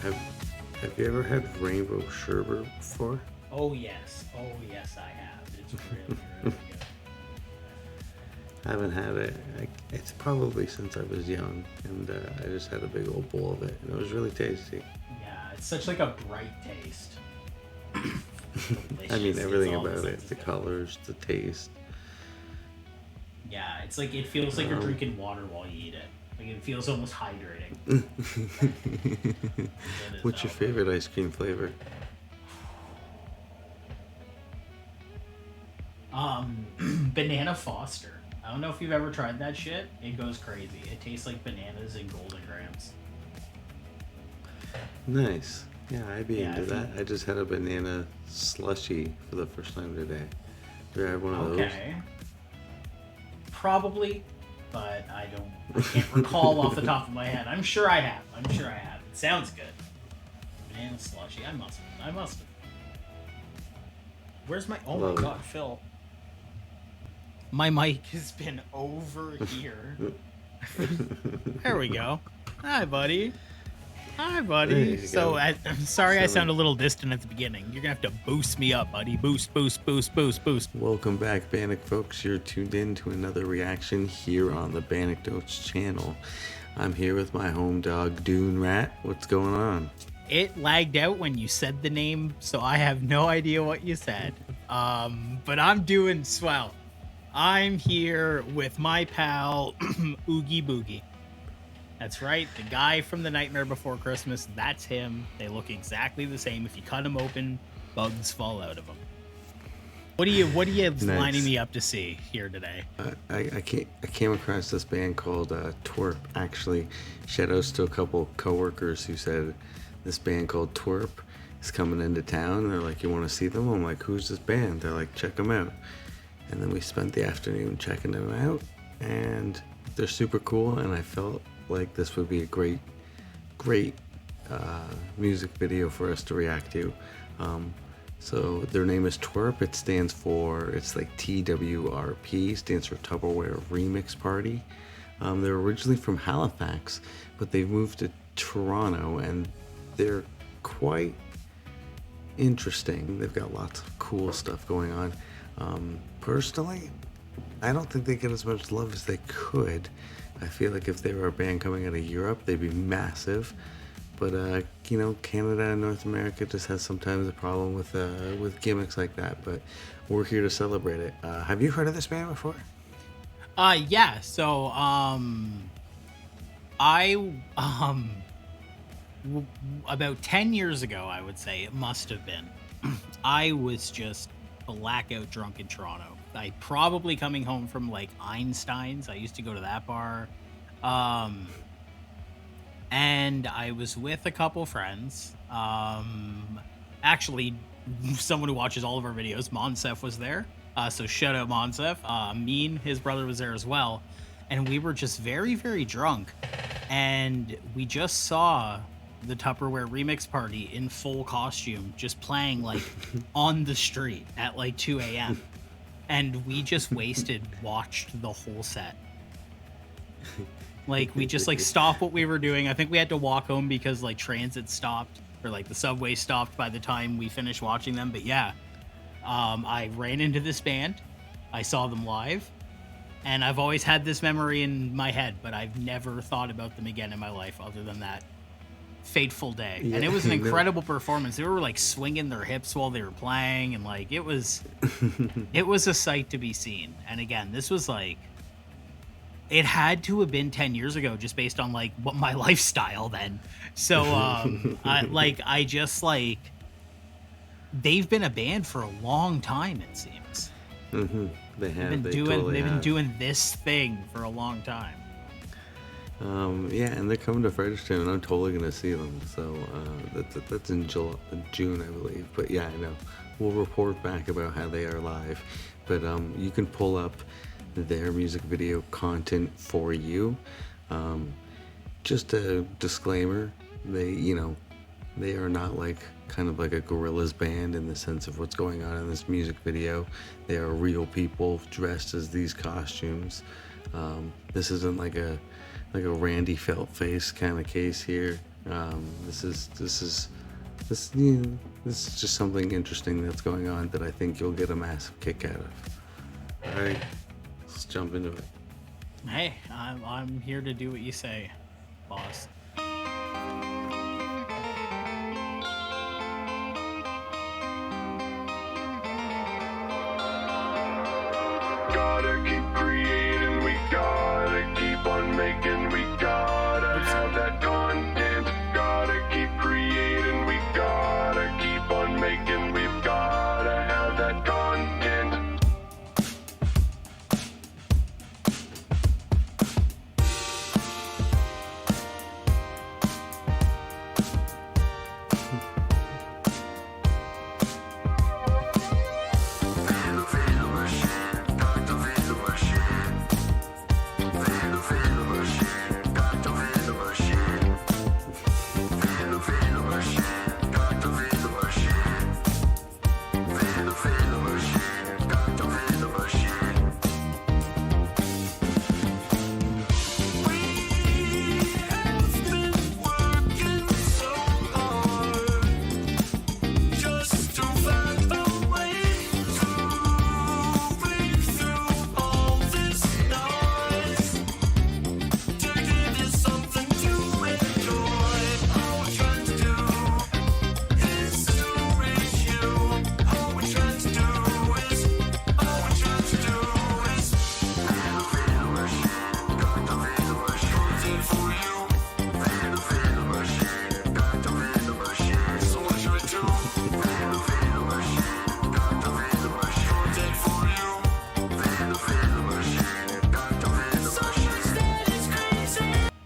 Have Have you ever had rainbow sherbet before? Oh yes. Oh yes, I have. It's really, really good. I haven't had it. It's probably since I was young, and I just had a big old bowl of it, and it was really tasty. Yeah, it's such like a bright taste. I mean, Delicious. It's everything all the about senses it, the good. colors, the taste. Yeah, it's like it feels like you're Um, drinking water while you eat it. Like it feels almost hydrating. It is What's your favorite ice cream flavor? Banana Foster. I don't know if you've ever tried that shit. It goes crazy. It tastes like bananas and Golden Grams. Nice. Yeah, I'd be Yeah, into if you that. I just had a banana slushy for the first time today. Did I have one of those? okay, probably, but I don't. I can't recall off the top of my head. I'm sure I have. I'm sure I have. It sounds good. Banana slushy. I must. I must have. Where's my? Oh my Love it. god, Phil. My mic has been over here. There we go. Hi, buddy. Hi, There buddy. you So go. I'm sorry I sound Sounded a little distant at the beginning. You're gonna have to boost me up, buddy. Boost, boost, boost, boost, boost. Welcome back, bandecfolks. You're tuned in to another reaction here on the Bandecfolks channel. I'm here with my home dog, Dune Rat. What's going on? It lagged out when you said the name, so I have no idea what you said. But I'm doing swell. I'm here with my pal Oogie Boogie. That's right, the guy from The Nightmare Before Christmas. That's him. They look exactly the same. If you cut them open, bugs fall out of them. What are you lining Nice. me up to see here today? I came across this band called TWRP. Actually, shout outs to a couple coworkers who said this band called TWRP is coming into town. They're like, "You want to see them?" I'm like, "Who's this band?" They're like, "Check them out." And then we spent the afternoon checking them out, and they're super cool. And I felt like this would be a great music video for us to react to. So their name is TWRP. It stands for, it's like TWRP, stands for Tupperware Remix Party. They're originally from Halifax, but they've moved to Toronto, and they're quite interesting. They've got lots of cool stuff going on. Personally, I don't think they get as much love as they could. I feel like if they were a band coming out of Europe, they'd be massive. But Canada and North America just has sometimes a problem with gimmicks like that. But we're here to celebrate it. Have you heard of this band before? Yeah. So, I about 10 years ago, I would say it must have been. I was just blackout drunk in Toronto. I probably coming home from like Einstein's. I used to go to that bar. And I was with a couple friends. Actually, someone who watches all of our videos, Monsef, was there. So shout out Monsef. Mean, his brother, was there as well. And we were just very, very drunk. And we just saw the Tupperware Remix Party in full costume, just playing like on the street at like 2 a.m. And we just watched the whole set. Like we just like stopped what we were doing. I think we had to walk home because like transit stopped or like the subway stopped by the time we finished watching them. But yeah, I ran into this band. I saw them live, and I've always had this memory in my head, but I've never thought about them again in my life other than that fateful day. Yeah, And it was an no. incredible performance. They were like swinging their hips while they were playing, and like it was a sight to be seen. And again, this was like, it had to have been 10 years ago just based on like what my lifestyle then. So I just like, they've been a band for a long time, it seems. They have. They've They been totally they've been have. doing this thing for a long time. Yeah, and they're coming to Fredericktown, and I'm totally gonna see them. So that's in June, I believe. But yeah, I know. We'll report back about how they are live. But you can pull up their music video content for you. Just a disclaimer: they are not like kind of like a Gorillaz band in the sense of what's going on in this music video. They are real people dressed as these costumes. This isn't like a Randy Felt face kind of case here. This is just something interesting that's going on that I think you'll get a massive kick out of. All right, let's jump into it. Hey, I'm here to do what you say, boss. Gotta keep creating, we gotta keep on making, we gotta have that content. Gotta keep creating, we gotta keep on making, we've gotta have that content.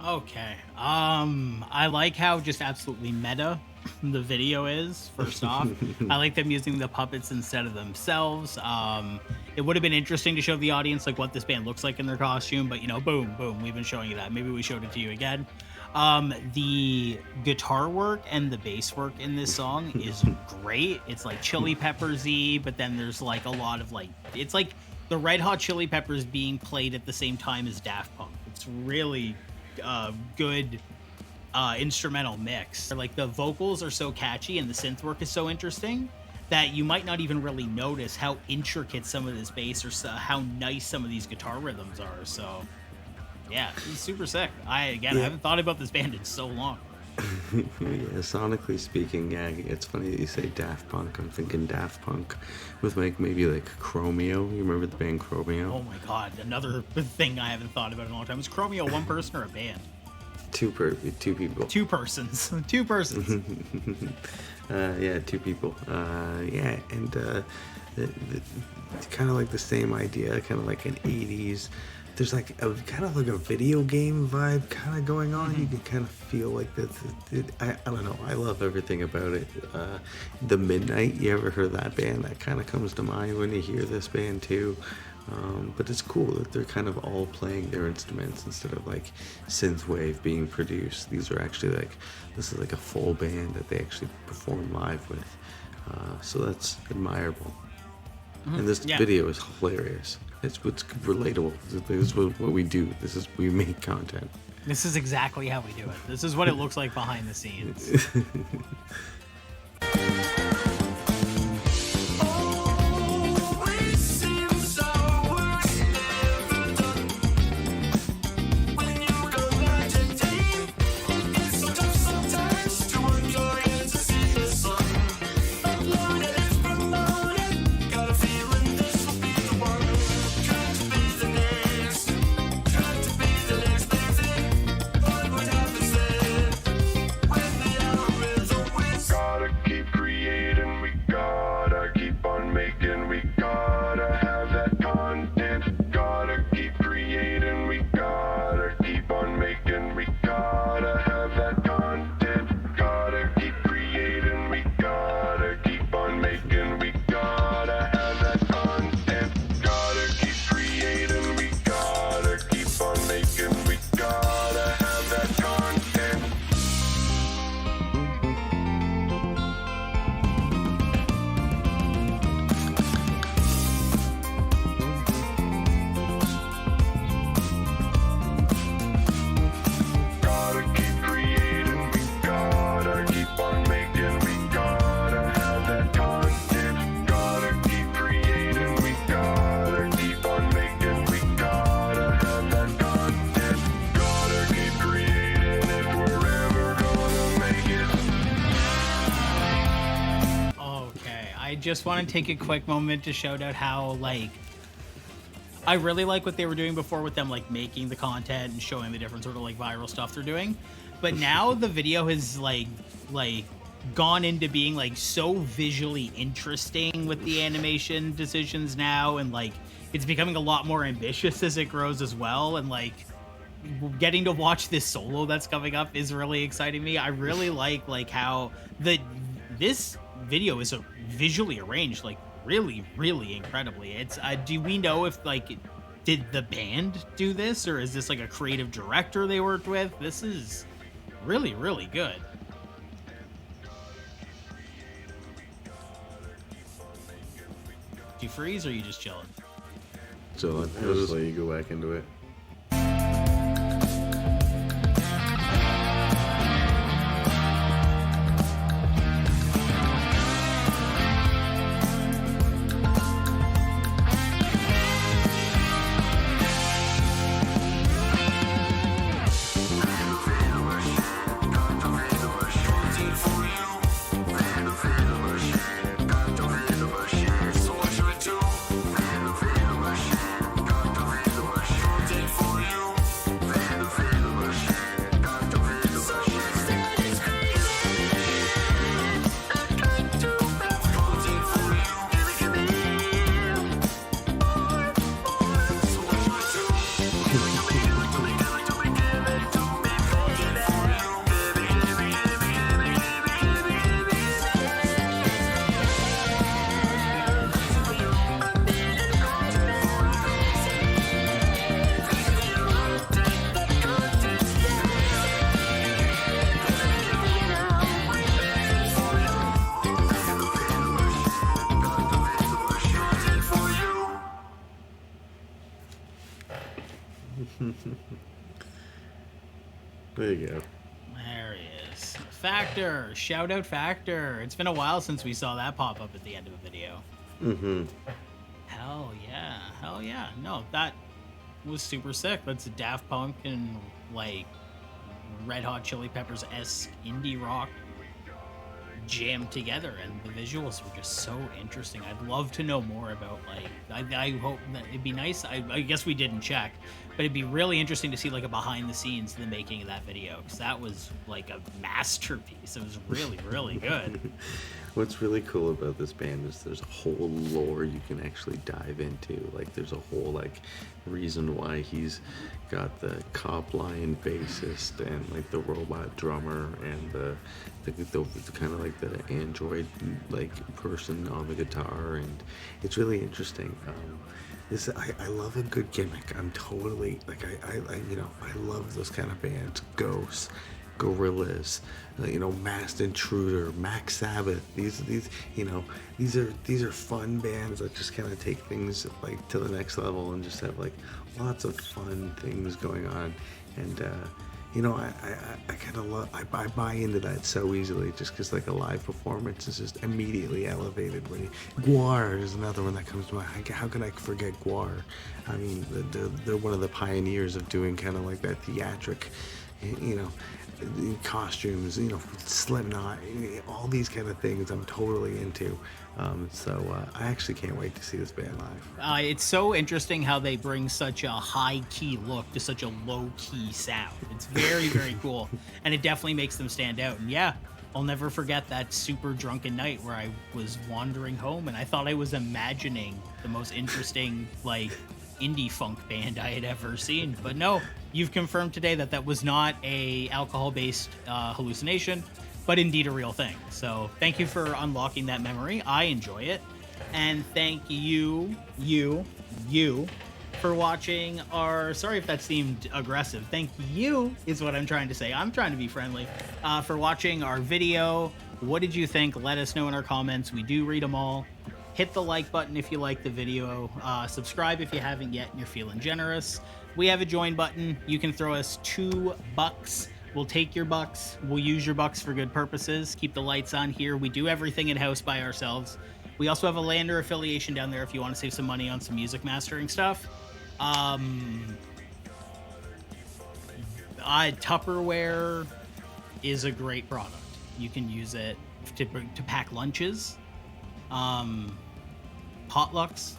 Okay. I like how just absolutely meta the video is, first off. I like them using the puppets instead of themselves. It would have been interesting to show the audience like what this band looks like in their costume, but you know, boom, we've been showing you that. Maybe we showed it to you again. The guitar work and the bass work in this song is great. It's like Chili Peppers-y, but then there's like a lot of like, it's like the Red Hot Chili Peppers being played at the same time as Daft Punk. It's really good instrumental mix. Like the vocals are so catchy and the synth work is so interesting that you might not even really notice how intricate some of this bass or how nice some of these guitar rhythms are. So yeah, it's super sick. I haven't thought about this band in so long. Yeah, sonically speaking, yeah, it's funny that you say Daft Punk. I'm thinking Daft Punk with like maybe like Chromeo. You remember the band Chromeo? Oh my god, another thing I haven't thought about in a long time. Is Chromeo one person or a band? Two people. Two persons. Two persons. Yeah, two people. Yeah, and kind of like the same idea, kind of like an 80s. There's like a kind of like a video game vibe kind of going on. You can kind of feel like I don't know. I love everything about it. The Midnight, you ever heard that band? That kind of comes to mind when you hear this band too. But it's cool that they're kind of all playing their instruments instead of like synthwave being produced. These are actually like, this is like a full band that they actually perform live with. So that's admirable. And this video is hilarious. It's what's relatable. This is what we do. We make content. This is exactly how we do it. This is what it looks like behind the scenes. Gotta keep creating. just want to take a quick moment to shout out how, like, I really like what they were doing before with them, like, making the content and showing the different sort of, like, viral stuff they're doing. But now the video has, like gone into being, like, so visually interesting with the animation decisions now, and, like, it's becoming a lot more ambitious as it grows as well, and, like, getting to watch this solo that's coming up is really exciting me. I really like how this video is visually arranged, like, really incredibly. It's do we know if, like, did the band do this, or is this like a creative director they worked with? This is really good. Do you freeze, or are you just chilling? So I'll just let you go back into it. There you go. There he is. Factor. Shout out Factor. It's been a while since we saw that pop up at the end of a video. Mm-hmm. Hell yeah. No, that was super sick. That's a Daft Punk and, like, Red Hot Chili Peppers-esque indie rock jammed together, and the visuals were just so interesting. I'd love to know more about, like, I hope that it'd be nice. I guess we didn't check, but it'd be really interesting to see, like, a behind the scenes of the making of that video, because that was like a masterpiece. It was really good. What's really cool about this band is there's a whole lore you can actually dive into. Like, there's a whole, like, reason why he's got the cop lion bassist and, like, the robot drummer and the kind of like the android, like, person on the guitar, and it's really interesting. I love a good gimmick. I'm totally, like, I love those kind of bands. Ghosts, Gorillaz, Masked Intruder, Max Sabbath. These are fun bands that just kind of take things, like, to the next level and just have, like, lots of fun things going on. And I kind of love. I buy into that so easily, just because, like, a live performance is just immediately elevated. Guar is another one that comes to mind. How could I forget Guar? I mean, they're one of the pioneers of doing kind of like that theatric, costumes, Slipknot, all these kind of things I'm totally into. So I actually can't wait to see this band live. It's so interesting how they bring such a high-key look to such a low-key sound. It's very cool, and it definitely makes them stand out. And yeah, I'll never forget that super drunken night where I was wandering home and I thought I was imagining the most interesting, like, indie funk band I had ever seen. But no, you've confirmed today that that was not a alcohol-based hallucination, but indeed a real thing. So thank you for unlocking that memory. I enjoy it. And thank you for watching our, sorry if that seemed aggressive. Thank you is what I'm trying to say. I'm trying to be friendly. For watching our video. What did you think? Let us know in our comments. We do read them all. Hit the like button if you like the video. Subscribe if you haven't yet and you're feeling generous. We have a join button. You can throw us $2. We'll take your bucks. We'll use your bucks for good purposes. Keep the lights on here. We do everything in-house by ourselves. We also have a Lander affiliation down there if you want to save some money on some music mastering stuff. Tupperware is a great product. You can use it to pack lunches. Potlucks.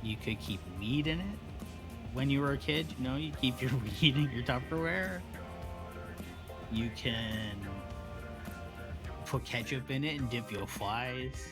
You could keep weed in it. When you were a kid, you know, you keep your weed in your Tupperware. You can put ketchup in it and dip your fries.